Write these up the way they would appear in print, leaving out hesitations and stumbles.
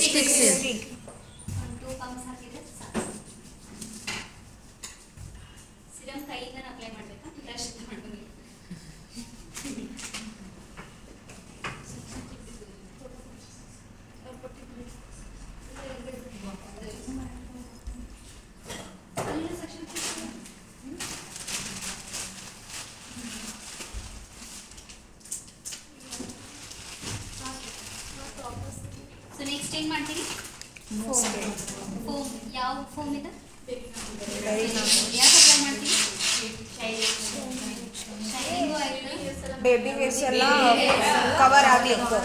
Sticks two pumps ಹಾಕಿದ್ರೆ ಸಾಕು. Serum ಕೈಯಿಂದ ಅಪ್ಲೈ ಮಾಡಬೇಕಾ ಬ್ರಷ್ ಮಾಡ್ಕೊಂಡು? ಸೊ ನೆಕ್ಸ್ಟ್ ಏನು ಮಾಡ್ತೀವಿ? ಫೋಮ್. ಯಾವ ಫೋಮ್ ಇದೆ? ಯಾಕೆ ಅಪ್ಲೈ ಮಾಡ್ತೀವಿ? ಶೈನಿಂಗು ಆಯಿತು, ಬೇಬಿ ಹೇರ್ಸ್ ಎಲ್ಲ ಕವರ್ ಆಗ್ಲಿಕ್ಕೆ.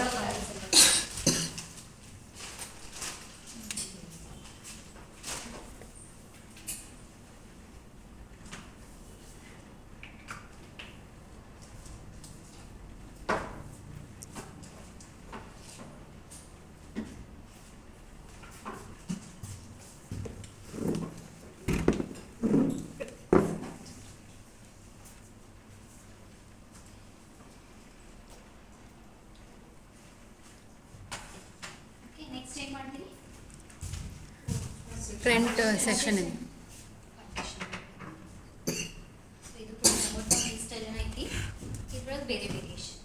ನೆಕ್ಸ್ಟ್ ಏನು ಮಾಡ್ತೀವಿ? ಫ್ರಂಟ್ ಸೆಕ್ಷನ್ ಇದೆ. ಸೊ ಇದು ಕೂಡ ಸ್ಟೈಲ್ ಐತಿ. ಇದ್ರೊಳಗೆ ಬೇರೆ ವೇರಿಯೇಷನ್.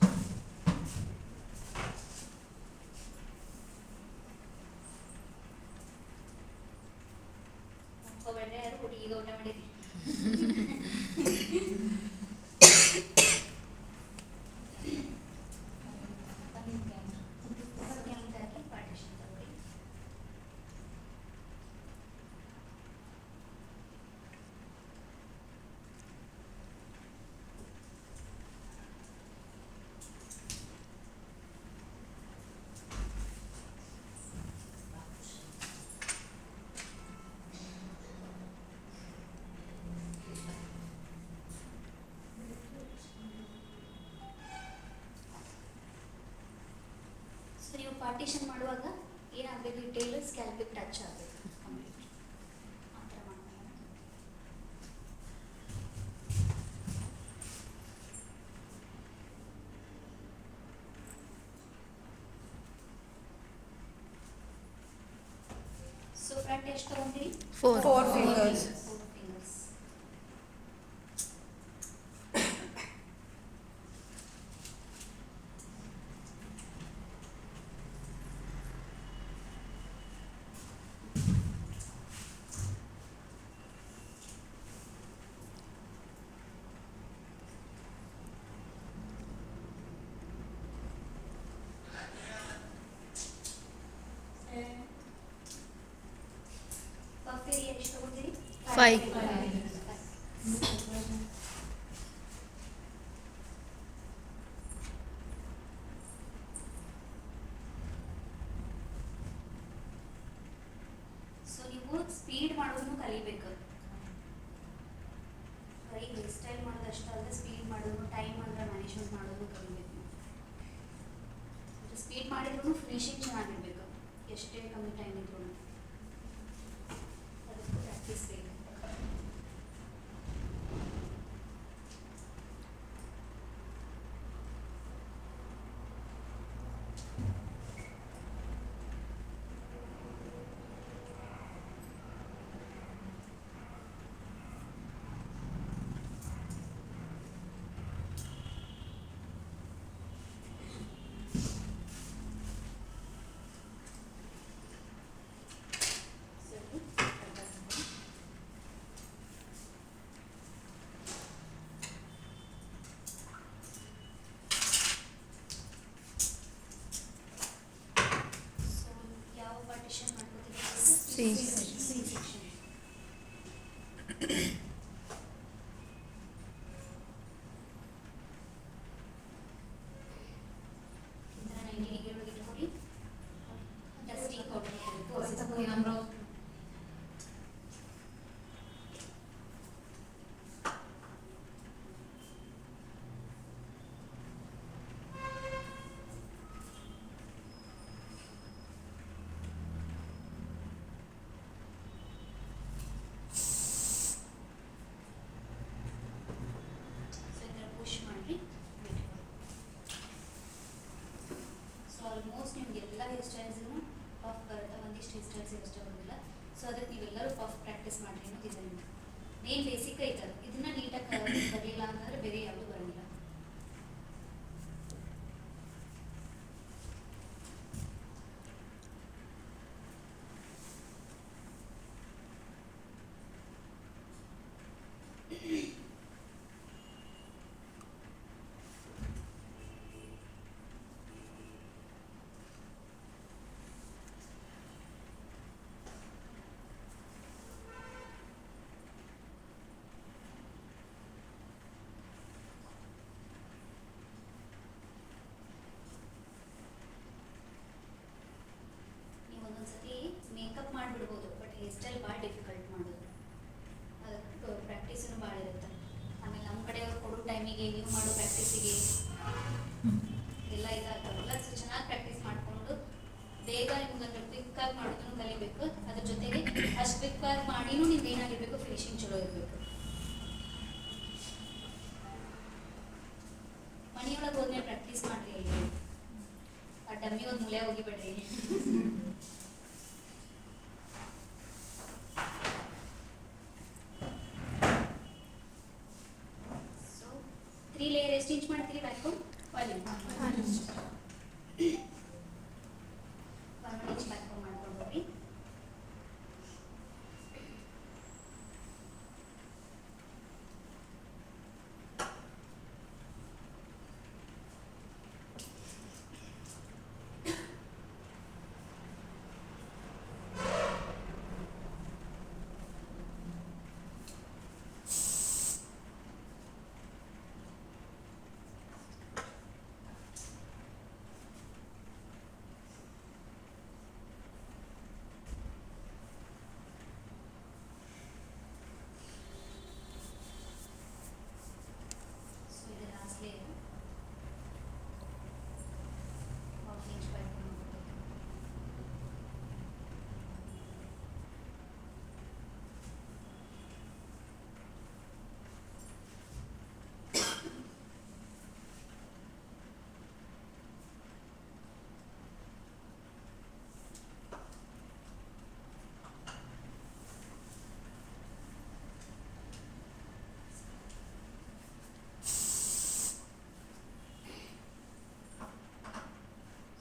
ಒಬ್ಬರೇ ಯಾರು ಹುಡುಗಿಗೆ ಊಟ ಮಾಡಿರಿ? ಸೊ ನೀವು ಪಾರ್ಟಿಷನ್ ಮಾಡುವಾಗ ಏನಾಗಬೇಕು? ಈ ಟೇಲ್ ಸ್ಕ್ಯಾಲ್ಪಿಗೆ ಟಚ್ ಆಗಬೇಕು ಕಂಪ್ಲೀಟ್. ಆ ಥರ ಮಾಡ್ಬೇಕು. ಸೊ ಫ್ರಂಟ್ ಎಷ್ಟು ತೊಗೊಂತೀರಿ? 4 ಫಿಂಗರ್ಸ್. 4 ಫಿಂಗರ್ಸ್. ಪಫ್ ಏರಿಯಾ ಎಷ್ಟು ತೊಗೊಂತೀರಿ? 5. ಸೊ ನೀವು ಸ್ಪೀಡ್ ಮಾಡೋದನ್ನು ಕಲಿಬೇಕು. ಬರೀ ಹೇರ್ ಸ್ಟೈಲ್ ಮಾಡೋದಷ್ಟು ಅಲ್ಲದೆ ಸ್ಪೀಡ್ ಮಾಡೋದು, ಟೈಮ್ ಅಂದ್ರೆ ಮ್ಯಾನೇಜ್ಮೆಂಟ್ ಮಾಡೋದು ಕಲಿಬೇಕು. ಸ್ಪೀಡ್ ಮಾಡಿದ್ರು ಫಿನಿಶಿಂಗ್ ಚೆನ್ನಾಗಿರ್ಬೇಕು, ಎಷ್ಟೇ ಕಮ್ಮಿ ಟೈಮ್ ಇದ್ರು. ಅದಕ್ಕೂ ಪ್ರಾಕ್ಟೀಸ್ ಬೇಕು. C. ಮೇನ್ ಬೇಸಿಕ್ ಐತದ. ಇದನ್ನ ನೀಟಾಗಿ ಬರೆಯಲ್ಲ ಅಂತಂದ್ರೆ ಬೇರೆ ಯಾವುದು ಬರಂಗಿಲ್ಲ. ನೀವು ಒಂದೊಂದ್ಸತಿ ಮೇಕಪ್ ಮಾಡಿಬಿಡ್ಬೋದು, ಬಟ್ ಹೇರ್ ಸ್ಟೈಲ್ ಭಾಳ ಡಿಫಿಕಲ್ಟ್ ಮಾಡೋದು. ಅದಕ್ಕೆ ಪ್ರಾಕ್ಟೀಸೂ ಭಾಳ ಇರುತ್ತೆ. ಆಮೇಲೆ ನಮ್ಮ ಕಡೆಯವ್ರು ಕೊಡೋ ಟೈಮಿಗೆ ನೀವು ಮಾಡೋ ಪ್ರಾಕ್ಟೀಸಿಗೆ ಎಲ್ಲ ಇದಾಗ್ತಾವಲ್ಲ. ಸೊ ಚೆನ್ನಾಗಿ ಪ್ರಾಕ್ಟೀಸ್ ಮಾಡಿಕೊಂಡು ಬೇಗ ನಿಮ್ಗೆ ಕ್ವಿಕ್ಕಾಗಿ ಮಾಡೋದನ್ನು ಕಲಿಬೇಕು. ಅದ್ರ ಜೊತೆಗೆ ಅಷ್ಟು ಕ್ವಿಕ್ಕಾಗಿ ಮಾಡಿನೂ ನಿಮ್ದು ಏನಾಗಿರ್ಬೇಕು, ಫಿನಿಶಿಂಗ್ ಚಲೋ ಇರಬೇಕು. ಮನೆಯೊಳಗೆ ಹೋದ್ಮೇಲೆ ಪ್ರಾಕ್ಟೀಸ್ ಮಾಡ್ರಿ. ಅಲ್ಲಿ ಆ ಡಮ್ಮಿ ಒಂದು ಮೂಲೆ ಹೋಗಿಬಿಡ್ರಿ. ಸೊ 3 ಲೇಯರ್ ಎಷ್ಟು ಇಂಚ್ ಮಾಡ್ತೀರಿ ಬ್ಯಾಕು? 1 ಇಂಚ್ ಬ್ಯಾಕು ಮಾಡ್ಕೊಂಡು ಹೋಗ್ರಿ. ಸೊ ಇದು ಲಾಸ್ಟ್ ಲೇಯರ್. 1 ಇಂಚ್ ಬ್ಯಾಕು ಮಾಡ್ಬೇಕು.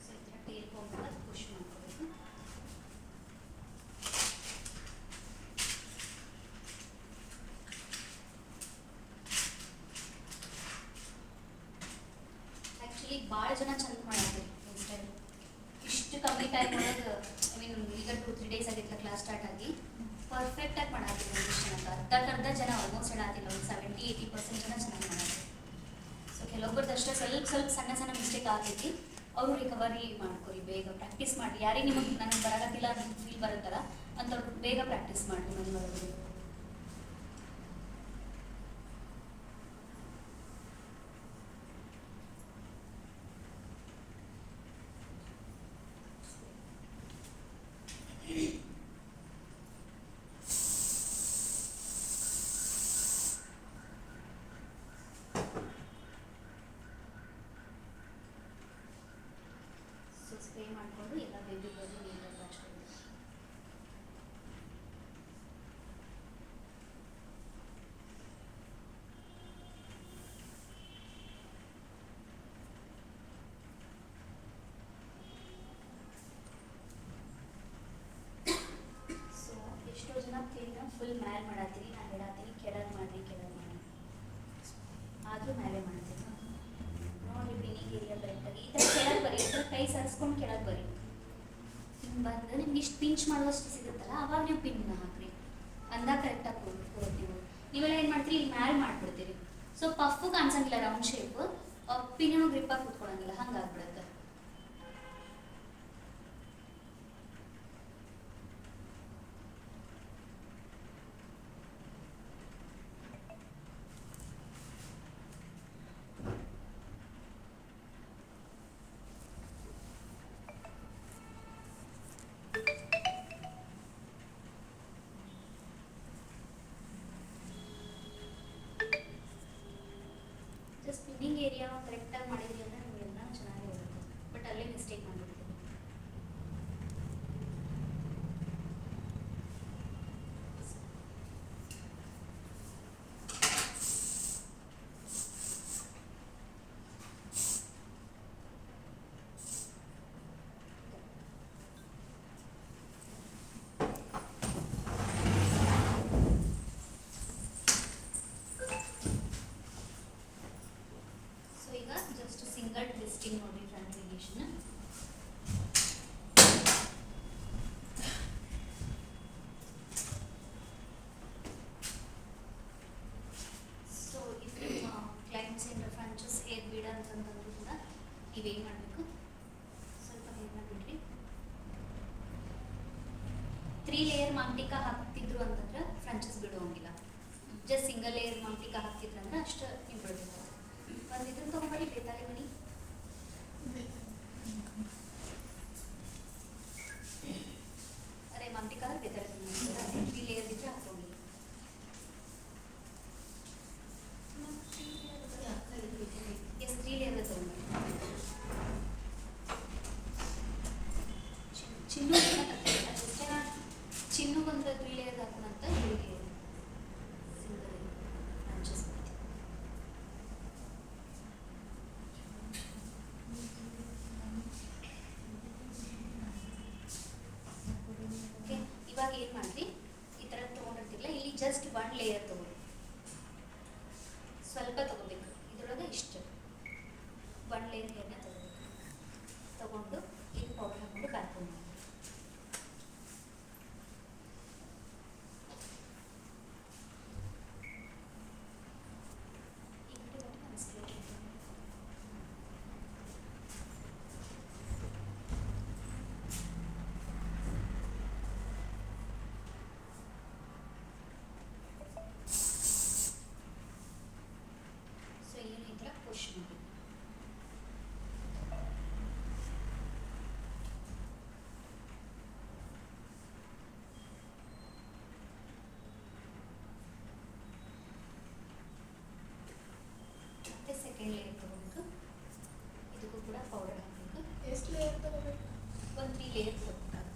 ಸೊ ಈ ಥರ ಟೇಲ್ ಕೊಂಬೆಲ್ಲ ಪುಷ್ ಮಾಡ್ಕೋಬೇಕು. ಆ್ಯಕ್ಚುಲಿ ಭಾಳ ಜನ ಚಂದ ಮಾಡಾಕ್ತೀರಿ ಹೇರ್ ಸ್ಟೈಲ್. ಇಷ್ಟು ಕಮ್ಮಿ ಟೈಮ್ ಒಳಗೆ, ಐ ಮೀನ್ ಈಗ 2-3 ಡೇಸ್ ಆಗಿತ್ತು ಕ್ಲಾಸ್ ಸ್ಟಾರ್ಟ್ ಆಗಿ, ಪರ್ಫೆಕ್ಟಾಗಿ ಮಾಡಾಕ್ತೀವಿ. ಒಂದಿಷ್ಟು ಜನಕ್ಕೆ ಅರ್ಧ ಜನ ಆಲ್ಮೋಸ್ಟ್ ಹೇಳಾತಿಲ್ಲ, ಒಂದು 70-80% ಜನ ಚೆನ್ನಾಗಿ ಮಾಡಾಕ್ತೀವಿ. ಸೊ ಕೆಲವೊಬ್ಬರದ್ದು ಅಷ್ಟೇ ಸ್ವಲ್ಪ ಸಣ್ಣ ಮಿಸ್ಟೇಕ್ ಆಗ್ತೈತಿ. ಅವರು ರಿಕವರಿ ಮಾಡ್ಕೊರಿ, ಬೇಗ ಪ್ರಾಕ್ಟೀಸ್ ಮಾಡಿ. ಯಾರಿಗೆ ನಿಮಗೆ ನನಗೆ ಬರಾಕತ್ತಿಲ್ಲ ಅಂತ ಫೀಲ್ ಬರುತ್ತಲ್ಲ ಅಂಥವ್ರು ಬೇಗ ಪ್ರಾಕ್ಟೀಸ್ ಮಾಡಿ ಮನೆ ಒಳಗೆ. ಸೊ ಸ್ಪ್ರೇ ಮಾಡಿಕೊಂಡು ಎಲ್ಲ ಬೇಬಿ ಬಂದು ನೀಟಾಗಿ ಹಚ್ಕೊಂಡು. ಸೊ ಎಷ್ಟೋ ಜನ ಕ್ಲೀನ ಫುಲ್ ಮ್ಯಾಲ್ ಮಾಡತ್ತೀರಿ. ನಾನು ಹೇಳತ್ತೀನಿ ಕೆಳಗೆ ಮಾಡಿ. ಆದರೂ ಮ್ಯಾಲೆ ಮಾಡ್ತೀನಿ. ನೋಡಿ ಬಿನಿಗೆ ಏರಿಯಾ ಕರೆಕ್ಟಾಗಿ ಈ ಥರ ಕೆಳಗೆ ಬರಿ. ಈ ಥರ ಕೈ ಸರಿಸ್ಕೊಂಡು ಕೆಳಗೆ ಬರಿ. ಹಿಂಗೆ ಬಂದು ನಿಮ್ಗೆ ಇಷ್ಟು ಪಿಂಚ್ ಮಾಡುವಷ್ಟು ಸಿಗುತ್ತಲ್ಲ, ಅವಾಗ ನೀವು ಪಿನ್ನ ಹಾಕ್ರಿ. ಅಂದಾಗ ಕರೆಕ್ಟಾಗಿ ಕೊಡೋದು. ನೀವೆಲ್ಲ ಏನು ಮಾಡ್ತೀರಿ, ಇಲ್ಲಿ ಮ್ಯಾಲೆ ಮಾಡಿಬಿಡ್ತೀರಿ. ಸೊ ಪಫು ಕಾಣಿಸಂಗಿಲ್ಲ, ರೌಂಡ್ ಶೇಪ್. ಪಿನ್ನೂ ಗ್ರಿಪ್ಪಾಗಿ ಕೂತ್ಕೊಳಂಗಿಲ್ಲ, ಹಂಗಾಗ್ಬಿಡುತ್ತೆ. ಸ್ಪಿನ್ನಿಂಗ್ ಏರಿಯಾ ಕರೆಕ್ಟಾಗಿ ಮಾಡಿದ್ರಿ ಅಂದರೆ ನಿಮಗೆಲ್ಲ ಚೆನ್ನಾಗಿ ಹೋಗುತ್ತೆ. ಬಟ್ ಅಲ್ಲೇ ಮಿಸ್ಟೇಕ್ ಮಾಡಿಬಿಡ್ತೀವಿ. ಜಸ್ಟ್ ಸಿಂಗಲ್ ಲೇಯರ್ ಮಂಟಿಕ ಹಾಕ್ತಿದ್ರಂದ್ರೆ ಅಷ್ಟು ನೀವು ಬಿಡ್ಬೇಕು. ಒಂದು ಇದನ್ನು ತೊಗೊಂಬರಿ ಬೇತಾಳಿ ಮಣಿ. ಅರೆ ಮಂಟಿಕ ಬೇತಾಳಿ ಮಣಿ 3 ಲೇಯರ್ ಇದ್ರೆ ಹಾಕೊಳ್ಳಿ. ಎಸ್ 3 ಲೇಯರ್ ತೊಗೊಂಬರಿ. ಚಿನ್ನಗೊಂದು 3 ಲೇಯರ್ ಹಾಕೋಣಂತ ಇವರಿಗೆ ಸಿಂಗಲ್ ಬ್ರಾಂಚಸ್ ಮಾಡ್ತೀವಿ. ಓಕೆ, ಇವಾಗ ಏನು ಮಾಡ್ರಿ, ಈ ಥರ ತೊಗೊಂಡಿರ್ತಿಲ್ಲ, ಇಲ್ಲಿ ಜಸ್ಟ್ 1 ಲೇಯರ್ ತೊಗೊಳ್ಳಿ. ಸ್ವಲ್ಪ ತೊಗೋಬೇಕು, ಇದ್ರೊಳಗೆ ಇಷ್ಟು 1 ಲೇಯರ್ ಹೇರ್ನ ತೊಗೋಬೇಕು. ತೊಗೊಂಡು ಇದು ಪೌಡರ್ ಹಾಕೊಂಡು ಬ್ಯಾಕ್ಕೊಂಡು ಮಾಡಿ. ಸೊ ಏನು ಈ ಥರ ಪುಷ್ ಮಾಡಿ. ಮತ್ತೆ ಸೆಕೆಂಡ್ ಲೇಯರ್ ತೊಗೋಬೇಕು. ಇದಕ್ಕೂ ಕೂಡ ಪೌಡರ್ ಹಾಕಬೇಕು. ಎಷ್ಟು ಲೇಯರ್ ತಗೋಬೇಕು? ಒಂದು 3 ಲೇಯರ್ ತೊಗೋಬೇಕಾಗುತ್ತೆ.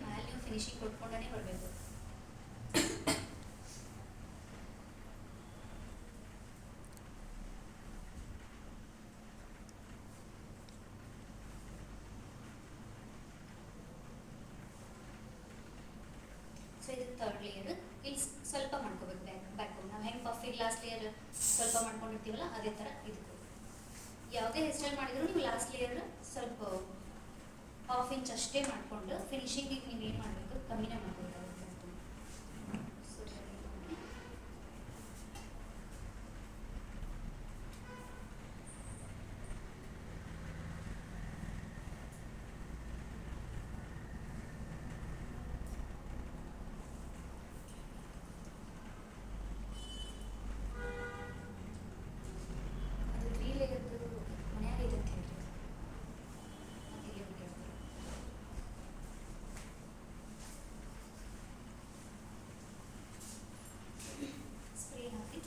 ಮೇಲೆ ನೀವು ಫಿನಿಶಿಂಗ್ ಕೊಟ್ಕೊಂಡೇ ಬರಬೇಕು. ಸೊ ಇದು 3rd ಲೇಯರ್. ಇಲ್ಲಿ ಸ್ವಲ್ಪ ಮಾಡ್ಕೋಬೇಕು ಬ್ಯಾಕ್ಗ್ರೌಂಡ್. ನಾವು ಹೆಂಗೆ ಪಫಿ ಗ್ಲಾಸ್ ಲೇಯರ್ ಸ್ವಲ್ಪ ಮಾಡ್ಕೊಂಡಿರ್ತೀವಲ್ಲ ಅದೇ ಥರ ಇದಕ್ಕೂ ಯಾವುದೇ ಹೇರ್ ಸ್ಟೈಲ್ ಮಾಡಿದ್ರು ನೀವು ಲಾಸ್ಟ್ ಲೇಯರ್ ಸ್ವಲ್ಪ 1/2 ಇಂಚ್ ಅಷ್ಟೇ ಮಾಡಿಕೊಂಡು ಫಿನಿಶಿಂಗಿಗೆ ನೀವು ಏನು ಮಾಡಬೇಕು, ಕಮ್ಮಿನೇ ಮಾಡ್ಕೊಳ್ತಾ ಸೊ ಅದು 3 ಲೇಯರ್ದು ಮನ್ಯಾಗ ಇದೆ ಅಂತ ಹೇಳ್ರಿ. ಮತ್ತೆ ಇಲ್ಲಿ ಕೇಳ್ತಾರೆ. ಸ್ಪ್ರೇ ಹಾಕಿ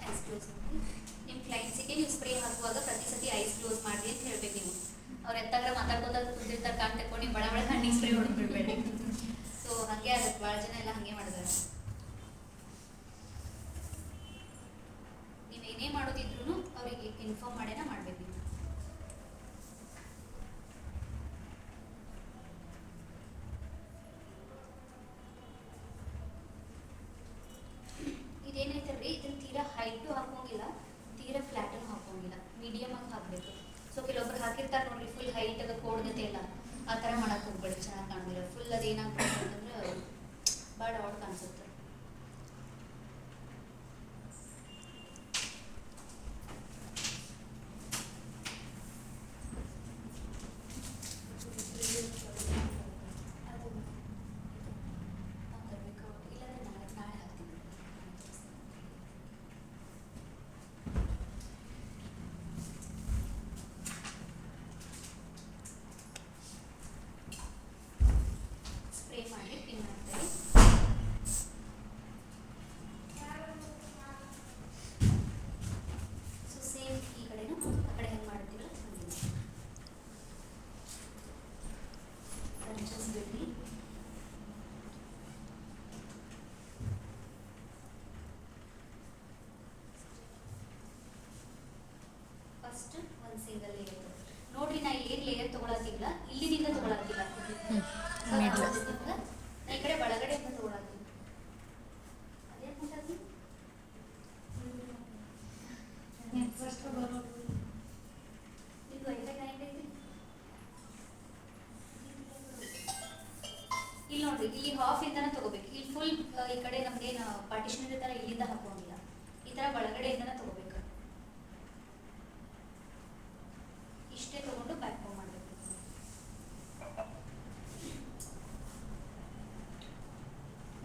ಐಸ್ ಕ್ಲೋಸ್ ಮಾಡಿ. ನಿಮ್ಮ ಕ್ಲೈಂಟ್ಸಿಗೆ ನೀವು ಸ್ಪ್ರೇ ಹಾಕುವಾಗ ಪ್ರತಿ ಸತಿ ಐಸ್ ಕ್ಲೋಸ್ ಮಾಡಿ ಅಂತ ಹೇಳ್ಬೇಕು. ನೀವು ಅವ್ರು ಎತ್ತಾಗ ಮಾತಾಡ್ಕೋತಾ ಕುಂದಿರ್ತಾರೆ, ಕಾಣ್ ತಕೊಂಡು ನೀವು ಬಡ ಬಡ ಕಣ್ಣಿಗೆ ಸ್ಪ್ರೇ ಹೊಡೆದು ಬಿಡಬೇಡಿ. ಸೊ ಹಾಗೆ ಆಗುತ್ತೆ, ಭಾಳ ಜನ ಎಲ್ಲ ಹಾಗೆ ಮಾಡಿದ್ದಾರೆ. ನೀವೇನೇ ಮಾಡೋದಿದ್ರು ಅವರಿಗೆ ಇನ್ಫಾರ್ಮ್ ಮಾಡೇನ ಮಾಡಬೇಕು. ನೀವು ಇದೇನೈತಲ್ರಿ, ಇದನ್ನ ತೀರಾ ಹೈಟು ಹಾಕೋಂಗಿಲ್ಲ, ತೀರಾ ಫ್ಲಾಟನ್ನು ಹಾಕೋಂಗಿಲ್ಲ, ಮೀಡಿಯಮ್ ಆಗಿ ಹಾಕಬೇಕು. ಸೊ ಕೆಲವೊಬ್ರು ಹಾಕಿರ್ತಾರೆ ನೋಡ್ರಿ ಫುಲ್ ಹೈಟಾಗ ಕೋಡ್ಗತೆ ಎಲ್ಲ, ಆ ಥರ ಮಾಡಕ್ಕೆ ಹೋಗ್ಬೇಡಿ, ಚೆನ್ನಾಗಿ ಕಾಣೋದಿಲ್ಲ. ಫುಲ್ ಅದು ಏನಾಗ್ಬಿಡುತ್ತೆ ಅಂತಂದ್ರೆ ಭಾಳ ಔಟ್ ಕಾಣಿಸುತ್ತೆ. ಅದು ತರಬೇಕು, ಇಲ್ಲಾಂದ್ರೆ ನಾಳೆ ಹಾಕ್ತೀನಿ. ಸ್ಪ್ರೇ ಮಾಡಿ ಪಿನ್ ಮಾಡ್ತಾರೆ. ಸೊ ಸೇಮ್ ಈ ಕಡೆನೂ ಆ ಕಡೆ ಹೆಂಗೆ ಮಾಡ್ತೀವಲ್ಲ ಹಂಗೆ ಬಿಡಿ. ಫಸ್ಟ್ ಒಂದು ಸಿಂಗಲ್ ಲೇಯರ್ ನೋಡ್ರಿ. ನಾ ಏನು ಲೇಯರ್ ತೊಗೊಳತ್ತಿಲ್ಲ, ಇಲ್ಲಿನಿಂದ ತೊಗೊಳತ್ತಿಲ್ಲ, ನಾ ಈ ಕಡೆ ಒಳಗಡೆಯಿಂದ ತೊಗೊಳತ್ತೀನಿ. ಅದೇ ಮಾತಾಡ್ತೀನಿ. ಇದು ವೈಫೈ ಕನೆಕ್ಟ್ ಐತಿ. ಇಲ್ಲಿ ನೋಡ್ರಿ, ಇಲ್ಲಿ ಹಾಫ್ ಇಂದನೇ ತಗೋಬೇಕು. ಇಲ್ಲಿ ಫುಲ್ ಈ ಕಡೆ ಒಳಗಡೆ ನಮಗೆ ಪಾರ್ಟಿಷನ್ ಇರೋ ಥರ ಇಲ್ಲಿಂದ ಹಾಕೋಂಗಿಲ್ಲ, ಈ ಥರ ಒಳಗಡೆಯಿಂದನೇ ತಗೋಬೇಕು. ಇಷ್ಟೇ ತಗೊಂಡು ಬ್ಯಾಕ್ ಹೋಮ್ ಮಾಡಬೇಕು.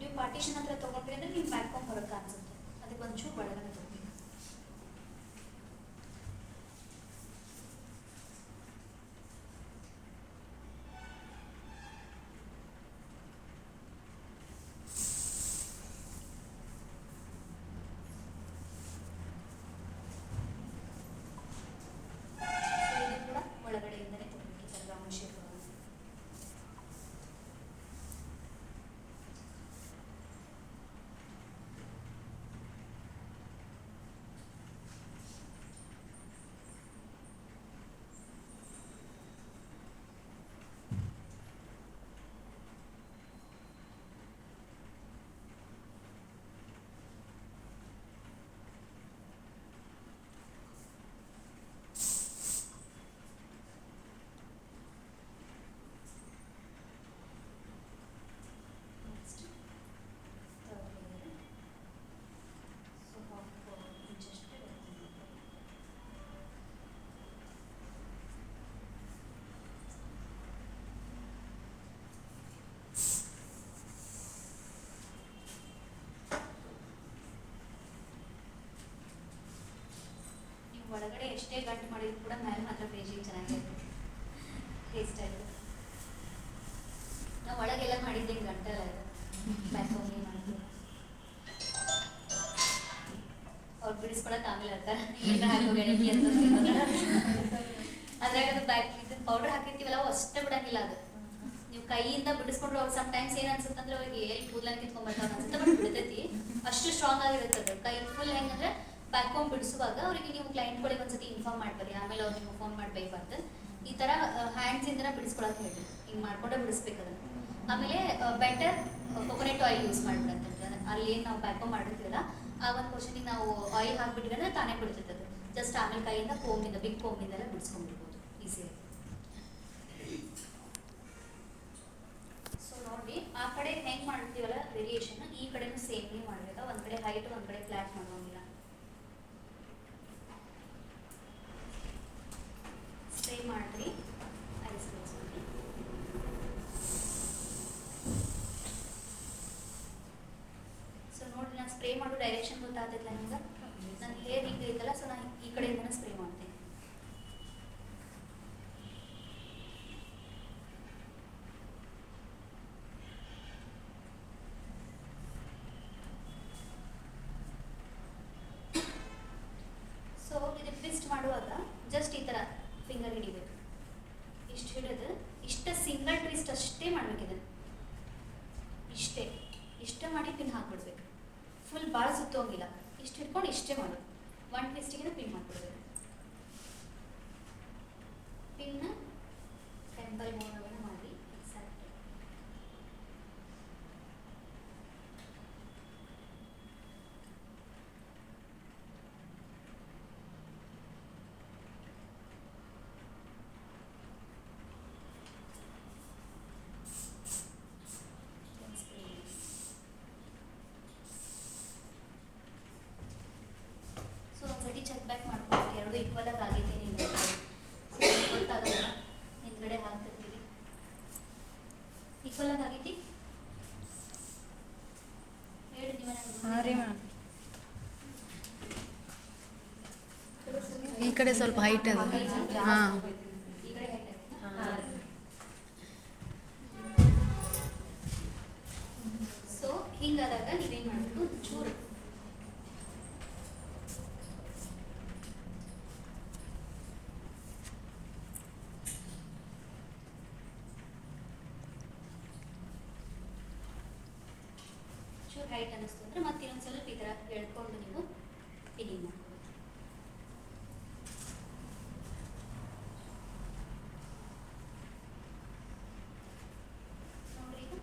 ನೀವು ಪಾರ್ಟಿಷನ್ ಹತ್ರ ತಗೊಂಡ್ರಿ ಅಂದ್ರೆ ನೀವು ಬ್ಯಾಕ್ ಹೋಮ್ ಹೊರಗೆ ಕಾಣಿಸುತ್ತೆ, ಅದಕ್ಕೆ ಒಂಚೂರು ಒಳಗಡೆ ತಗೋಬೇಕು. ಒಳಗಡೆಯಿಂದನೇ ತಗೋಬೇಕು, ಈ ಥರ ರೌಂಡ್ ಶೇಪ್. ಒಳಗಡೆ ಎಷ್ಟೇ ಗಂಟು ಮಾಡಿದ್ರು ಕೂಡ ಮೇಲೆ ಮಾತ್ರ ಫಿನಿಶಿಂಗ್ ಚೆನ್ನಾಗಿರುತ್ತೆ. ಹೇರ್ ಸ್ಟೈಲ್ ನಾವು ಒಳಗೆಲ್ಲ ಮಾಡಿದ್ದೆ ಗಂಟೆಲ್ಲ ಇದೆ, ಬ್ಯಾಕ್ ಹೋಗಿ ಮಾಡಿದ್ವಿ. ಅವ್ರು ಬಿಡಿಸ್ಕೊಳಕ್ಕೆ ಆಮೇಲೆ ಇರ್ತಾರೆ, ಈಗ ಹಾಕೋ ಗೆಣಕಿ ಅಂತ ಅದ್ರಾಗ ಅದು ಬ್ಯಾಕ್ ಇದು ಪೌಡರ್ ಹಾಕಿರ್ತೀವಲ್ಲ ಅವು ಅಷ್ಟೇ ಬಿಡಂಗಿಲ್ಲ. ಅದು ನೀವು ಕೈಯಿಂದ ಬಿಡಿಸ್ಕೊಂಡ್ರೆ ಅವ್ರು ಸಮ್ ಟೈಮ್ಸ್ ಏನು ಅನ್ಸುತ್ತೆ ಅಂದ್ರೆ ಅವ್ರಿಗೆ ಎಲ್ಲಿ ಕೂದಲನ್ನ ಕಿತ್ಕೊಂಡ್ಬರ್ತಾವ ಅನ್ಸುತ್ತೆ, ಬಟ್ ಬಿಡ್ತೈತಿ. ಅಷ್ಟು ಸ್ಟ್ರಾಂಗ್ ಆಗಿರುತ್ತೆ ಅದು ಕೈ ಫುಲ್. ಹೆಂಗಂದ್ರೆ ಬ್ಯಾಕ್ ಹೋಮ್ ಬಿಡಿಸುವಾಗ ಅವರಿಗೆ ನೀವು ಕ್ಲೈಂಟ್ಗಳಿಗೆ ಒಂದ್ಸತಿ ಇನ್ಫಾರ್ಮ್ ಮಾಡ್ಬಾರಿ, ಆಮೇಲೆ ಅವ್ರು ನೀವು ಫೋನ್ ಮಾಡಿ ಬೈಬಾರ್ದು. ಈ ಥರ ಹ್ಯಾಂಡ್ಸಿಂದ ಬಿಡಿಸ್ಕೊಳಕ್ಕೆ ಹೇಳಿ, ಹಿಂಗೆ ಮಾಡ್ಕೊಂಡೆ ಬಿಡಿಸ್ಬೇಕು ಅದನ್ನು. ಆಮೇಲೆ ಬೆಟರ್ ಕೊಕೊನೆಟ್ ಆಯಿಲ್ ಯೂಸ್ ಮಾಡಿಬಿಡಂತಂದ್ರೆ ಅಲ್ಲಿ ಏನು ನಾವು ಬ್ಯಾಕ್ ಹೋಮ್ ಮಾಡಿರ್ತೀವಲ್ಲ ಆ ಒಂದು ಪೋರ್ಷನಿಗೆ ನಾವು ಆಯಿಲ್ ಹಾಕ್ಬಿಟ್ಟಿದ್ರೆ ತಾನೇ ಬಿಡ್ತೈತೆ ಅದು. ಜಸ್ಟ್ ಆಮೇಲೆ ಕೈಯಿಂದ ಕೋಮಿಂದ ಬಿಗ್ ಕೋಮಿಂದೆಲ್ಲ ಬಿಡಿಸ್ಕೊಂಡ್ಬಿಡ್ಬೋದು ಈಸಿಯಾಗಿ. ಸೊ ನೋಡಿ ಆ ಕಡೆ ಹೆಂಗೆ ಮಾಡ್ತೀವಲ್ಲ ವೇರಿಯೇಷನ್, ಈ ಕಡೆನೂ ಸೇಮ್ಲಿ ಮಾಡಬೇಕಾ. ಒಂದು ಕಡೆ ಹೈಟ್ ಒಂದು ಕಡೆ ಫ್ಲಾಟ್ ಮಾಡೋಂಗಿಲ್ಲ. ಸ್ಪ್ರೇ ಮಾಡಿರಿ, ಐಸ್ ಮಾಡಿ. ಸೊ ನೋಡಿ ನಾನು ಸ್ಪ್ರೇ ಮಾಡೋ ಡೈರೆಕ್ಷನ್ ಗೊತ್ತಾಗ್ತೈತಿಲ್ಲ ನಿಮ್ಗೆ. ನನ್ನ ಹೇರ್ ಹಿಂಗೆ ಐತಲ್ಲ, ಸೊ ನಾನು ಈ ಕಡೆಯಿಂದನೇ ಸ್ಪ್ರೇ ಮಾಡ್ತೀನಿ. ಸೊ ಇದು ಟ್ವಿಸ್ಟ್ ಮಾಡುವಾಗ ಜಸ್ಟ್ ಈ ಥರ ಫಿಂಗರ್ ಹಿಡಿಬೇಕು. ಇಷ್ಟು ಹಿಡಿದು ಇಷ್ಟ ಸಿಂಗಲ್ ಟ್ವಿಸ್ಟ್ ಅಷ್ಟೇ ಮಾಡ್ಬೇಕಿದೆ. ಇಷ್ಟೇ ಮಾಡಿ ಪಿನ್ ಹಾಕ್ಬಿಡ್ಬೇಕು. ಫುಲ್ ಭಾಳ ಸುತ್ತೋಂಗಿಲ್ಲ, ಇಷ್ಟು ಹಿಡ್ಕೊಂಡು ಇಷ್ಟೇ ಮಾಡೋದು. ಒನ್ ಟ್ವಿಸ್ಟಿಗೆ ಪಿನ್ ಮಾಡಿಬಿಡ್ಬೇಕು. ಪಿನ್ನ ಟೆಂಪಲ್ ಮೋಡನ್ನು ಮಾಡಿ ಎಕ್ಸಾಕ್ಟ್ ಚೆಕ್ ಬ್ಯಾಕ್ ಮಾಡ್ಕೊಬೇಕು, ಎರಡು ಈಕ್ವಲ್ ಆಗಿ ಆಗೈತೆ ನೀವು ಗೊತ್ತಾಗಲ್ಲ. ಹಿಂದ್ಗಡೆ ಹಾಕ್ತಿರ್ತೀವಿ, ಈಕ್ವಲ್ ಆಗಿ ಆಗೈತಿ ಹೇಳಿ ನೀವು. ಹಾಂ ರೀ ಮ್ಯಾಮ್. ಈ ಕಡೆ ಸ್ವಲ್ಪ ಹೈಟ್ ಅದ. ಹಾಂ ಈ ಕಡೆ ಹೈಟ್ ಸೊ ಹಿಂಗಾದಾಗ ನೀವೇನು ಮಾಡಬೇಕು, ಚೂರು ಹೈಟ್ ಅನ್ನಿಸ್ತು ಅಂದರೆ ಮತ್ತೆ ಇನ್ನೊಂದು ಸ್ವಲ್ಪ ಈ ಥರ ಎಳ್ಕೊಂಡು ನೀವು ಪಿನ್ನಿಂಗ್ ಮಾಡ್ಕೊಳ್ಳಿ. ನೋಡ್ರಿ ಈಗ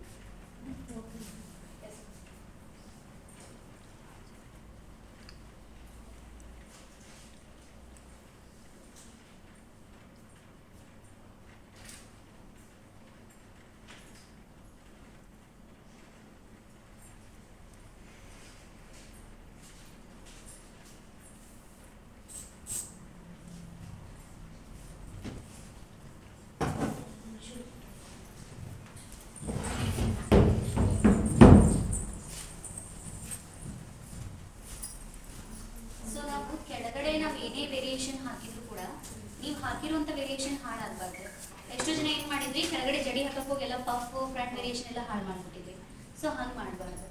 ಹಾಳು ಮಾಡಿಬಿಟ್ಟಿದ್ವಿ. ಸೊ ಹಂಗೆ ಮಾಡಬಾರ್ದು.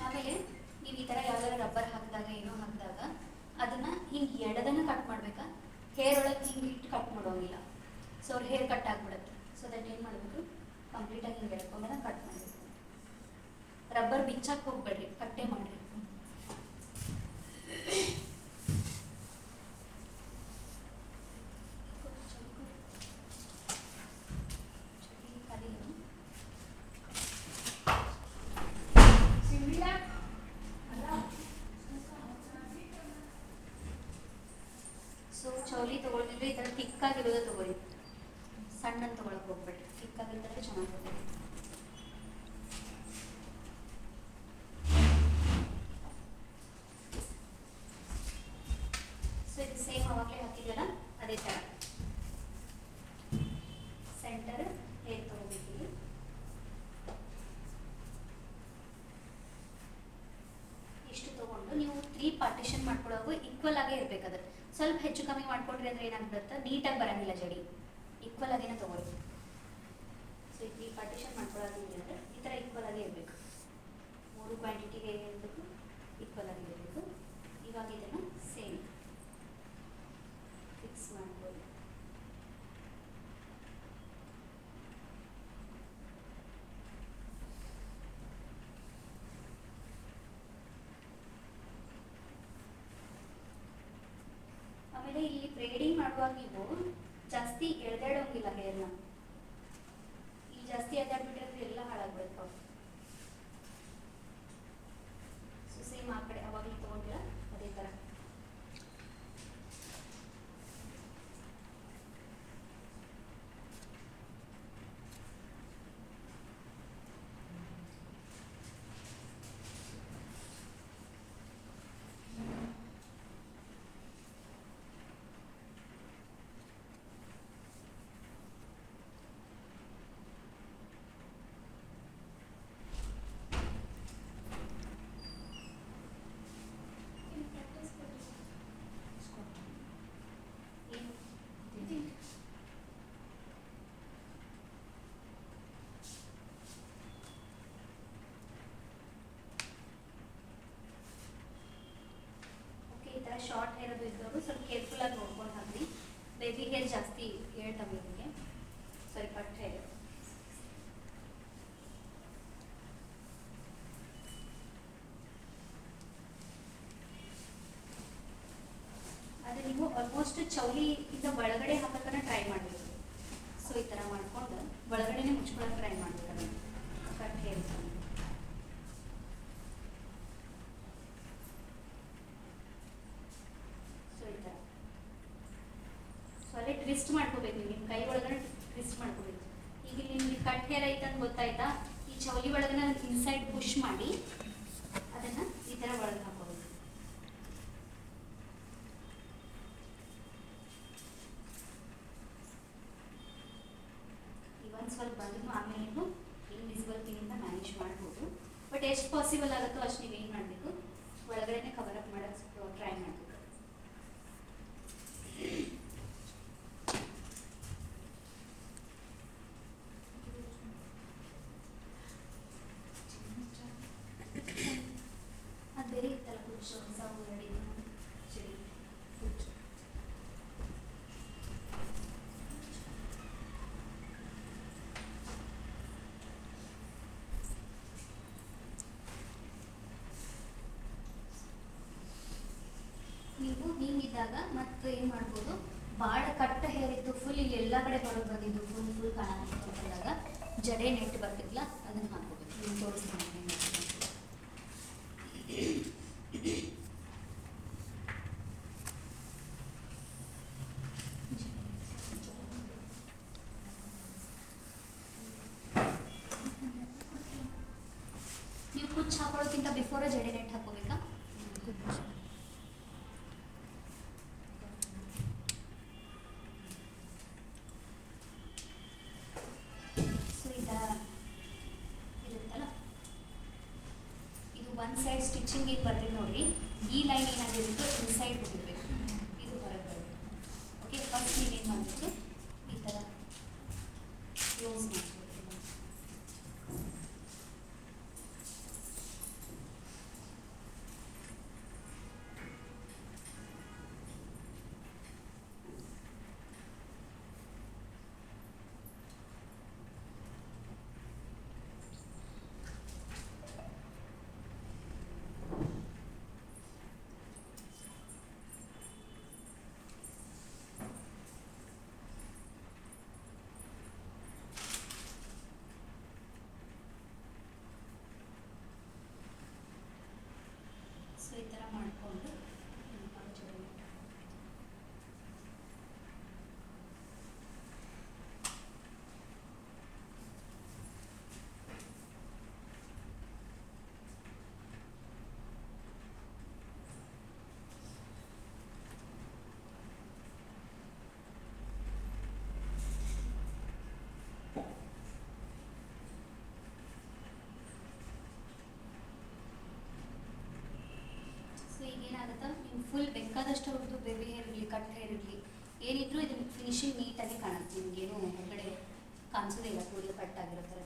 ಆಮೇಲೆ ನೀವು ಈ ಥರ ಯಾವ್ದಾದ್ರು ರಬ್ಬರ್ ಹಾಕಿದಾಗ ಏನೋ ಹಾಕಿದಾಗ ಅದನ್ನು ಹಿಂಗೆ ಎಡದನ್ನು ಕಟ್ ಮಾಡಬೇಕಾ, ಹೇರ್ ಒಳಗೆ ಹಿಂಗೆ ಇಟ್ಟು ಕಟ್ ಮಾಡೋಂಗಿಲ್ಲ. ಸೊ ಅವ್ರ ಹೇರ್ ಕಟ್ ಆಗಿಬಿಡುತ್ತೆ. ಸೊ ದಟ್ ಏನು ಮಾಡಬೇಕು, ಕಂಪ್ಲೀಟಾಗಿ ಹಿಂಗೆ ಎಳ್ಕೊಂಬನ ಕಟ್ ಮಾಡಬೇಕು. ರಬ್ಬರ್ ಬಿಚ್ಚಕ್ಕೆ ಹೋಗ್ಬೇಡ್ರಿ, ಕಟ್ಟೆ ಮಾಡಿರಿ. ಸೊ ಚೌಲಿ ತೊಗೊಳ್ತಿದ್ರೆ ಈ ಥರ ತಿಕ್ಕಾಗಿರೋದು ತೊಗೊಳ್ಳಿ, ಸಣ್ಣ ತೊಗೊಳಕ್ಕೆ ಹೋಗ್ಬೇಡ್ರಿ. ತಿಕ್ಕಾಗಿದ್ದರೆ ಚೆನ್ನಾಗಿ ಬರ್ತದೆ. ಸೊ ಇದು ಸೇಮ್ ಅವಾಗಲೇ ಹಾಕಿದ್ವಲ್ಲ ಅದೇ ಥರ ಸೆಂಟರ್ ಹೇರ್ ತೊಗೋಬೇಕಿದೆ. ಇಷ್ಟು ತೊಗೊಂಡು ನೀವು 3 ಪಾರ್ಟಿಷನ್ ಮಾಡ್ಕೊಳ್ಳೋವಾಗ ಈಕ್ವಲ್ ಆಗೇ ಇರಬೇಕಾದ್ರೆ. ಸ್ವಲ್ಪ ಹೆಚ್ಚು ಕಮ್ಮಿ ಮಾಡ್ಕೊಂಡ್ರಿ ಅಂದರೆ ಏನಾಗ್ಬಿಡುತ್ತೆ, ನೀಟಾಗಿ ಬರೋಂಗಿಲ್ಲ ಜಡಿ. ಈಕ್ವಲ್ ಆಗೇನೆ ತೊಗೊಳ್ಳಿ. ಸೊ ಈ 3 ಪಾರ್ಟಿಷನ್ ಮಾಡ್ಕೊಳ್ಳೋದಿಲ್ಲ ಅಂದರೆ ಈ ಥರ ಈಕ್ವಲ್ ಆಗೇ ಇರಬೇಕು. 3 ಕ್ವಾಂಟಿಟಿಗೆ ಏನಿರಬೇಕು, ಈಕ್ವಲ್ ಆಗಿ ಇರಬೇಕು. ಇವಾಗ ಇದನ್ನು ಸೇಮ್ ಫಿಕ್ಸ್ ಮಾಡ್ಕೊಳ್ಳಿ. ಆಮೇಲೆ ಇಲ್ಲಿ ಬ್ರೇಡಿಂಗ್ ಮಾಡುವಾಗ ನೀವು ಜಾಸ್ತಿ ಎಳೆದಾಡೋಂಗಿಲ್ಲ ಹೇರ್ನ. ಇಲ್ಲಿ ಜಾಸ್ತಿ ಎಳೆದಾಡ್ಬಿಟ್ರೆ ಎಲ್ಲ ಹಾಳಾಗ್ಬಿಡುತ್ತೆ. ಸೊ ಸೇಮ್ ಆ ಕಡೆ ಅವಾಗಲೇ ತೊಗೊಂಡಿಲ್ಲ ಅದೇ ಥರ. ಶಾರ್ಟ್ ಹೇರ್ ಅದು ಇದ್ದವರು ಸ್ವಲ್ಪ ಕೇರ್ಫುಲ್ಲಾಗಿ ನೋಡ್ಕೊಂಡು ಹಾಕಿ. ಬೇಬಿ ಹೇರ್ ಜಾಸ್ತಿ ಹೇಳ್ತವೆ ನಿಮಗೆ, ಸ್ವಲ್ಪ ಹೇರ್. ಆದರೆ ನೀವು ಆಲ್ಮೋಸ್ಟ್ ಚೌಲಿ ಇಂದ ಒಳಗಡೆ ಹಾಕೋಕ್ಕನ್ನ ಟ್ರೈ ಮಾಡಬೇಕು. ಸೊ ಈ ಥರ ಮಾಡ್ಕೊಂಡು ಒಳಗಡೆನೆ ಮುಚ್ಕೊಳ್ಳೋಕೆ ಟ್ರೈ ಮಾಡಬೇಕು. ಅದನ್ನು ಕಟ್ ಹೇರ್ ಅಲ್ಲೇ ಟ್ವಿಸ್ಟ್ ಮಾಡ್ಕೋಬೇಕು. ನಿಮ್ಮ ಕೈ ಒಳಗಡೆ ಟ್ವಿಸ್ಟ್ ಮಾಡ್ಕೋಬೇಕು. ಈಗ ನಿಮ್ಗೆ ಕಟ್ ಹೇರ್ ಐತೆ ಅಂತ ಗೊತ್ತಾಯ್ತಾ, ಈ ಚೌಲಿ ಒಳಗನ ಇನ್ಸೈಡ್ ಪುಷ್ ಮಾಡಿ ಅದನ್ನು ಈ ಥರ ಒಳಗೆ ಹಾಕೋಬೇಕು. ಇವನ್ ಸ್ವಲ್ಪ ಬಂದ್ರು ಆಮೇಲೆ ನೀವು ಇನ್ವಿಸಿಬಲ್ ಪಿನ್ನಿಂದ ಮ್ಯಾನೇಜ್ ಮಾಡ್ಬೋದು. ಬಟ್ ಎಷ್ಟು ಪಾಸಿಬಲ್ ಆಗುತ್ತೋ ಅಷ್ಟು ನೀವೇನು ಮಾಡಬೇಕು, ಒಳಗಡೆ ಕವರ್ ಅಪ್ ಮಾಡೋಕ್ಕೆ ಟ್ರೈ ಮಾಡಬೇಕು. ಅದು ಬೇರೆ ಇತ್ತಲ್ಲ ಕುಚ್ಚು ಸಾವು ರೆಡಿ ಸರಿ. ನೀವು ಹಿಂಗಿದ್ದಾಗ ಮತ್ತೆ ಏನು ಮಾಡ್ಬೋದು, ಭಾಳ ಕಟ್ಟ ಹೇರ್ ಇತ್ತು, ಫುಲ್ ಇಲ್ಲಿ ಎಲ್ಲ ಕಡೆ ಬರೋದು ಬಂದಿದ್ದು, ಫುಲ್ ಕಾಣಿಸ್ತು ಅಂದಾಗ ಜಡೆ ನೆಟ್ ಬರ್ತಿದ್ಲ ಅದನ್ನು ಹಾಕೋಬೇಕು. ನೀವು ತೋರಿಸ್ತೀನಿ. ನೀವು ಕುಚ್ಚು ಹಾಕೊಳ್ಳೋಕ್ಕಿಂತ ಬಿಫೋರ ಜಡೆ ನೆಟ್ ಹಾಕೋಬೇಕಾ? ಸೊ ಈ ಥರ ಇರುತ್ತಲ್ಲ, ಇದು ಒನ್ ಸೈಡ್ ಸ್ಟಿಚಿಂಗ್ ಏನು ಬರ್ತೀವಿ ನೋಡ್ರಿ, ಈ ಲೈನ್ ಏನಾಗಿರುತ್ತೋ ಇನ್ಸೈಡ್ ಹೋಗಿರ್ಬೇಕು. ಇದು ಸೊ ಈ ಥರ ಮಾಡಿಕೊಂಡು ಸೊ ಈಗೇನಾಗುತ್ತೆ ನಿಮ್ಗೆ ಫುಲ್ ಬೇಕಾದಷ್ಟು ಅವ್ರದ್ದು ಬೇಬಿ ಹೇರ್ ಇರಲಿ ಕಟ್ ಹೇರ್ ಇರಲಿ ಏನಿದ್ರು ಇದು ಫಿನಿಶಿಂಗ್ ನೀಟಾಗಿ ಕಾಣುತ್ತೆ ನಿಮಗೇನು ಹೊರಗಡೆ ಕಾಣಿಸೋದಿಲ್ಲ ಕೂದಲು ಕಟ್ ಆಗಿರೋ ಥರ.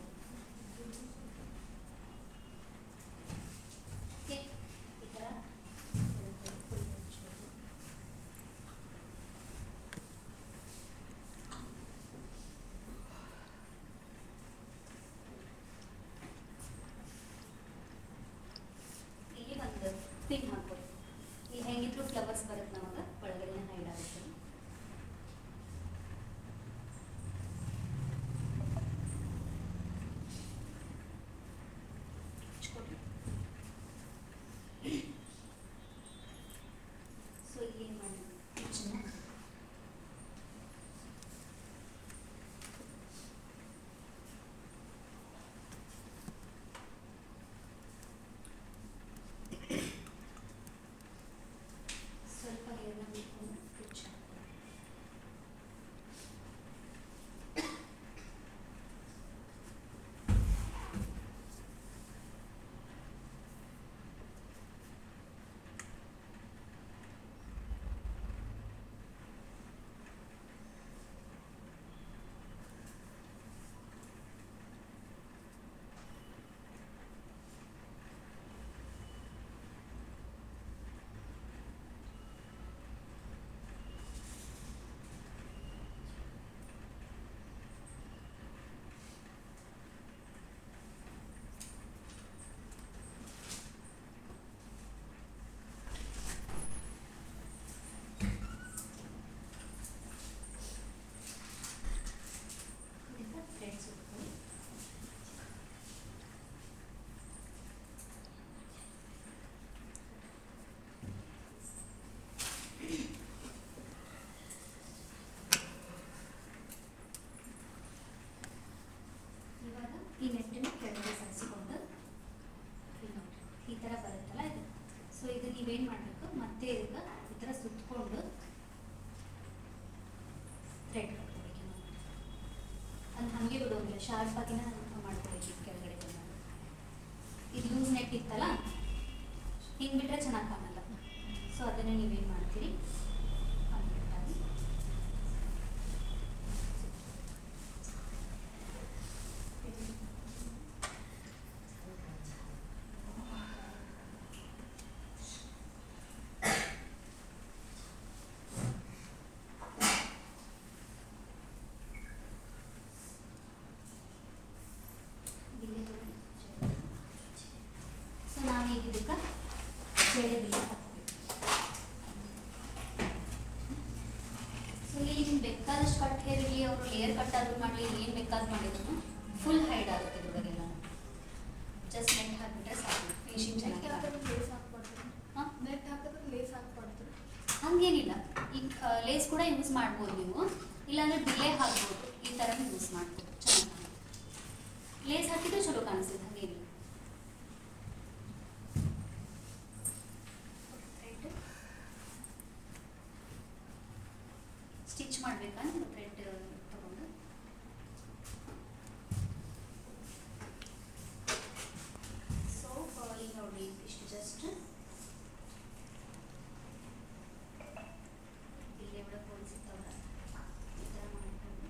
ಓಕೆ ಈ ಥರ ಇಲ್ಲಿ ಒಂದು ಪಿನ್ ಹಾಕೋದು. ಈಗ ಹೆಂಗಿದ್ರು ಫ್ಲವರ್ಸ್ ಬರುತ್ತೆ ನಮಗೆ ಒಳಗಡೆ ಹೈಡ್ ಆಗುತ್ತೆ. ಸೊ ಇಲ್ಲಿ ಏನು ಮಾಡಿ ಸ್ವಲ್ಪ ಹೇರ್ನ ಬಿಟ್ಕೊಂಡು ಕುಚ್ಚು ಥ್ರೆಡ್ ಸುತ್ಕೊಂಡು ಇವಾಗ ಈ ನೆಟ್ಟನ್ನು ಕೆಳಗೆ ಸರಿಸ್ಕೊಂಡು ಈ ಥರ ಬರುತ್ತಲ್ಲ ಇದು. ಸೊ ಇದು ನೀವೇನು ಮಾಡಬೇಕು ಮತ್ತೆ ಇದಕ್ಕೆ ಈ ಥರ ಸುತ್ತಕೊಂಡು ಥ್ರೆಡ್ ಕಟ್ಕೋಬೇಕು. ಅದು ಹಾಗೆ ಬಿಡೋದಿಲ್ಲ, ಶಾರ್ಪ್ ಆಗಿನ ಮಾಡ್ಕೋಬೇಕು ಕೆಳಗಡೆ ಬಂದಾಗ. ಇದು ಲೂಸ್ ನೆಟ್ ಇತ್ತಲ್ಲ ಹಿಂಗೆ ಬಿಟ್ಟರೆ ಚೆನ್ನಾಗಿ ಕಾಣಲ್ಲ. ಸೊ ಅದನ್ನು ನೀವೇನು ಮಾಡ್ತೀರಿ ಕಂಪ್ಲೀಟಾಗಿ ಸೊ ನಾವೀಗ ಇದಕ್ಕೆ ಜಡೆ ಬಿಲ್ ಹಾಕ್ಬೇಕು. ಸೊ ಇಲ್ಲಿ ನಿಮ್ಗೆ ಬೇಕಾದಷ್ಟು ಕಟ್ ಹೇರ್ ಇರಲಿ, ಅವರು ಲೇಯರ್ ಕಟ್ ಆದ್ರೂ ಮಾಡಲಿ, ಏನು ಬೇಕಾದ್ರೂ ಮಾಡಿದ್ರು ಫುಲ್ ಹೈಡ್ ಆಗುತ್ತೆ ಇದ್ರೊಳಗೆಲ್ಲ. ಜಸ್ಟ್ ನೆಟ್ ಹಾಕಿಬಿಟ್ರೆ ಸಾಕು, ಫಿನಿಶಿಂಗ್ ಚೆನ್ನಾಗಿ ಹಾಂ ಹಂಗೇನಿಲ್ಲ. ಈಗ ಲೇಸ್ ಕೂಡ ಯೂಸ್ ಮಾಡ್ಬೋದು ನೀವು, ಇಲ್ಲಾಂದ್ರೆ ಬಿಲ್ಲೆ ಹಾಕ್ಬೋದು. ಈ ಥರನೂ ಯೂಸ್ ಮಾಡ್ಬೋದು, ಚೆನ್ನಾಗಿ ಲೇಸ್ ಹಾಕಿದ್ರೆ ಚಲೋ ಕಾಣಿಸ್ತದೆ. ಹಾಗೇನಿಲ್ಲ. ಸ್ಟಿಚ್ ಮಾಡಬೇಕಾ ನೀವು ಥ್ರೆಡ್ ತಗೊಂಡು? ಸೊ ಈಗ ನೋಡಿ ಇಷ್ಟು ಜಸ್ಟ್ ಇಲ್ಲೇ ಒಳಗೆ ಹೋಲಿಸಿತ್ತವ್ರ ಈ ಥರ ಮಾಡ್ಕೊಂಡು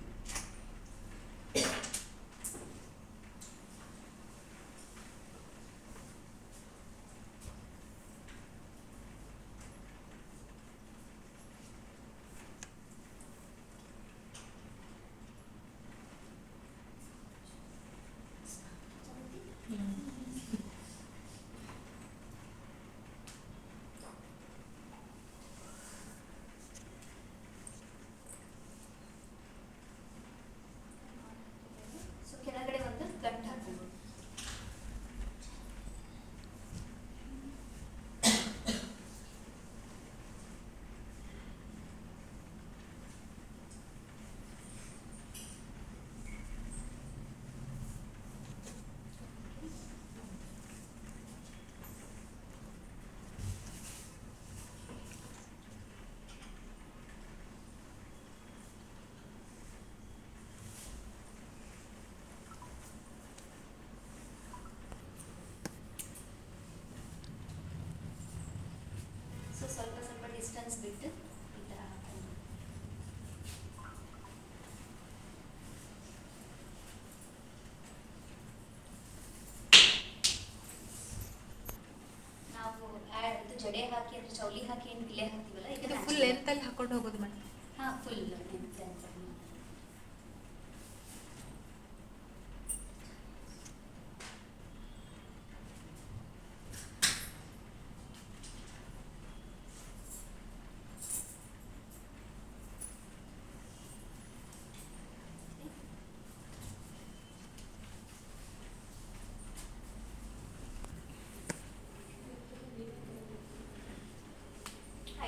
ಬಿಟ್ಟು ಈ ಥರ ಹಾಕೊಂಡು ನಾವು ಇದು ಜಡೆ ಹಾಕಿ ಅಂದ್ರೆ ಚೌಲಿ ಹಾಕಿ ಏನು ಬಿಲೆ ಹಾಕ್ತೀವಲ್ಲ ಇದು ಫುಲ್ ಲೆಂತಲ್ಲಿ ಹಾಕೊಂಡು ಹೋಗೋದು ಮೇಡಮ್. ಹಾಂ ಫುಲ್ ಲೆಂತ್ ಅಂತ.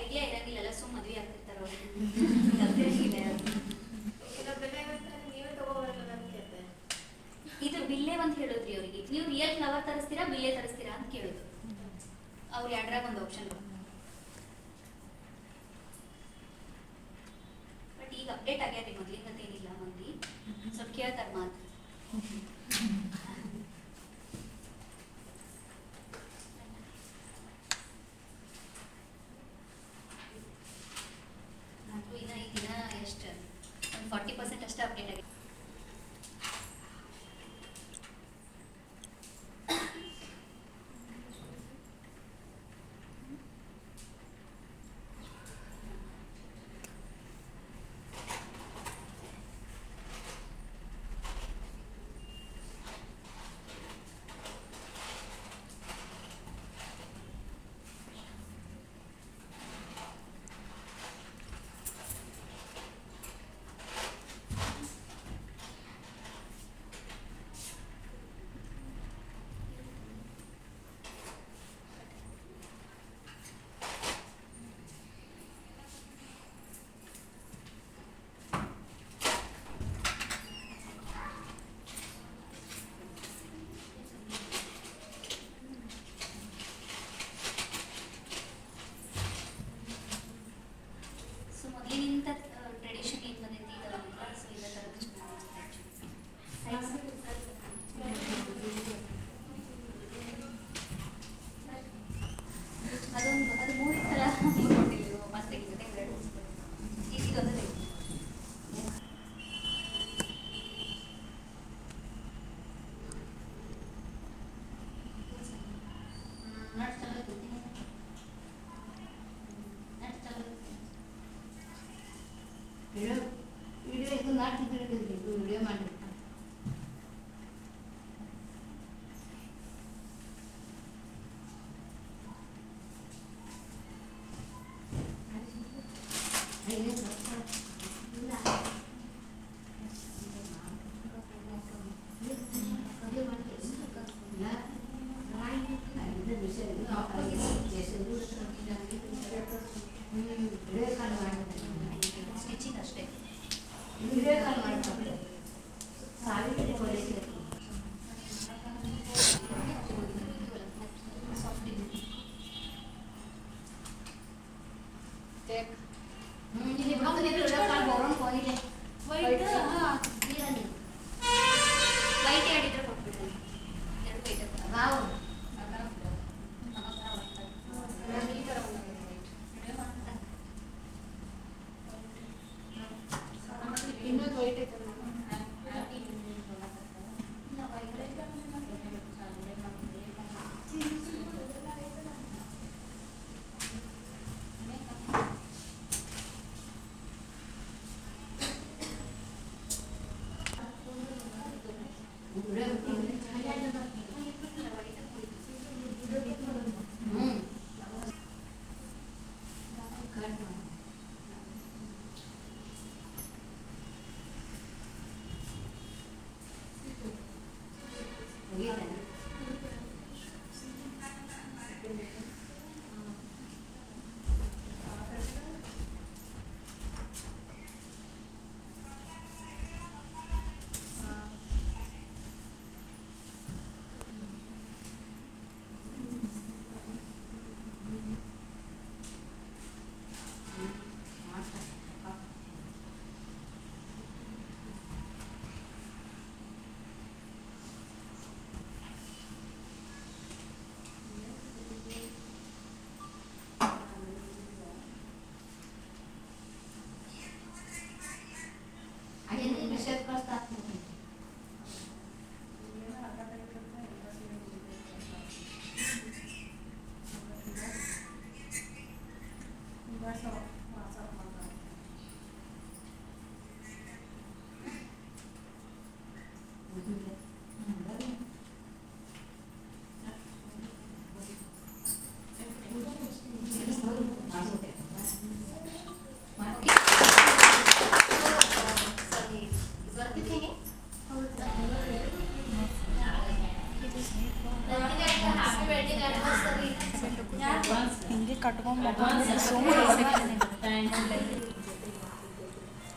ಐಡಿಯಾ ಇರಂಗಿಲ್ಲಲ್ಲ, ಸೊ ಮದುವೆ ಆಗ್ತಿರ್ತಾರೆ ಅವರು. ಇದು ಬಿಲ್ಲೆ ಅಂತ ಹೇಳಿದ್ರಿ ಅವರಿಗೆ, ನೀವು ರಿಯಲ್ ಫ್ಲವರ್ ತರಿಸ್ತೀರಾ ಬಿಲ್ಲೆ ತರಿಸ್ತೀರಾ ಅಂತ ಕೇಳಿದ್ರು. ಅವ್ರು ಎರಡರಾಗ ಒಂದು ಆಪ್ಷನ್. ಬಟ್ ಈಗ ಅಪ್ಡೇಟ್ ಆಗ್ಯಾರಿ, ಮೊದಲಿಂದ ಏನಿಲ್ಲ ಮಂದಿ ಸ್ವಲ್ಪ ಕೇಳ್ತಾರೆ ಮಾತು. ಇನ್ನು ಈ ದಿನ ಎಷ್ಟು ಒಂದು 40% ಅಷ್ಟೇ ಅಪ್ಡೇಟ್ ಆಗಿದೆ. ಸೊ ಮೊದಲಿನಿಂದ ಟ್ರೆಡಿಷನ್ ಏನು ಬಂದೈತಿ ಇದಲ್ಲ, ಸೊ ಇದೇ ಥರದ್ದು ಅದೊಂದು ಅದು ಮೂರಿತ್ತಲ್ಲ ಕೊಟ್ಟಿಲ್ಲ ಮತ್ತೆ ತೆಗೆದು ಇದೊಂದು ತೆಗೆದು ವಿಡಿಯೋ ಇದು ಮಾಡ್ತಿದ್ರೆ ವಿಡಿಯೋ ಮಾಡಿ ಸ್ಟಿಚಿಂಗ್ ಅಷ್ಟೇ. ವಿಡಿಯೋ ಕಾಲ್ ಮಾಡ್ತಾರೆ ಸಾರಿ ಸಾಫ್ಟ್ ಇದೆ. ಇಲ್ಲಿ ವಿಡಿಯೋ ಕಾಲ್ ಬರೋಣ ಹೋಗಿದೆ ವೈಟ್ ಆಡಿದ್ರೆ ಕೊಟ್ಬಿಡ್ರಿ, ಎರಡು ವೈಟ್ ನಾವು ಇನ್ನೊಂದು ವೈಟ್ ಐತೆ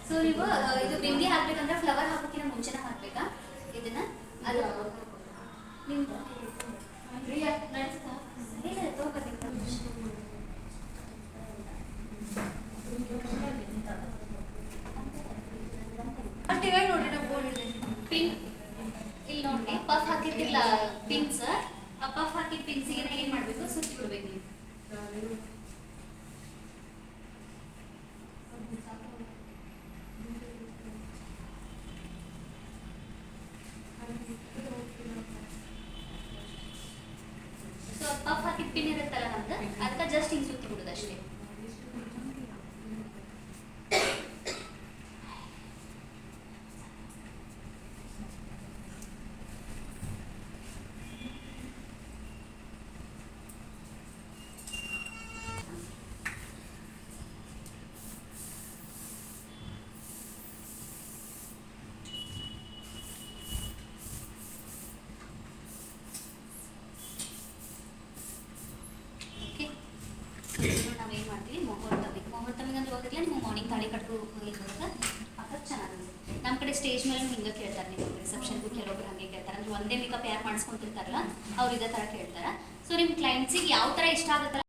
ಸೊ ನೀವು ಇದು ಬಿಂದಿ ಹಾಕ್ಬೇಕಂದ್ರೆ ಫ್ಲವರ್ ಹಾಕೋಕ್ಕಿಂತ ಮುಂಚೆನೇ ಹಾಕ್ಬೇಕಾ ಇದನ್ನ ಅದು ನಿಮ್ಮ ನಡೆಸ್ತಾ ಇಲ್ಲ ತಗೋಬರ್ಬೇಕು ಅಷ್ಟು ಇವಾಗ ನೋಡ್ರಿ ನಾವು ಬೋರ್ಡ್ ಇದೆ ಪಿನ್ ಇಲ್ಲಿ ನೋಡಿ ಪಫ್ ಹಾಕಿರ್ತಿಲ್ಲ ಪಿನ್ಸ್ ಆ ಪಫ್ ಹಾಕಿದ ಪಿನ್ಸಿಗೆ ಏನ್ ಮಾಡ್ಬೇಕು ಸುತ್ತಿ ಬಿಡ್ಬೇಕು ನೀವು ಸೊ ಪಫ್ ಹಾಕಿದ ಪಿನ್ ಇರುತ್ತಲ್ಲ ನಮ್ದು ಅದಕ್ಕೆ ಜಸ್ಟ್ ಹಿಂಗ್ ಸುತ್ತಿ ಬಿಡುದು ಅಷ್ಟೇ ನಾವೇನು ಮಾಡ್ತೀವಿ ಮುಹೂರ್ತಮಿಗೆ ಅಂದ್ರೆ ಹೋಗಿರ್ಲಿ ನೀವು ಮಾರ್ನಿಂಗ್ ತಾಳಿ ಕಟ್ಕೊ ಹೋಗಿರ್ಬೇಕು ಹಾಕೋದು ಚೆನ್ನಾಗಿರುತ್ತೆ ನಮ್ಮ ಕಡೆ ಸ್ಟೇಜ್ ಮೇಲೆ ಹಿಂಗೆ ಕೇಳ್ತಾರೆ ನೀವು ರಿಸೆಪ್ಷನ್ಗೂ ಕೆಲವೊಬ್ರು ಹಾಗೆ ಕೇಳ್ತಾರೆ ಅಂದ್ರೆ ಒಂದೇ ಮೇಕಪ್ ಯಾರು ಮಾಡಿಸ್ಕೊಂತಿರ್ತಾರಲ್ಲ ಅವ್ರು ಇದೇ ಥರ ಕೇಳ್ತಾರೆ ಸೊ ನಿಮ್ಮ ಕ್ಲೈಂಟ್ಸಿಗೆ ಯಾವ ಥರ ಇಷ್ಟ ಆಗುತ್ತಲ್ಲ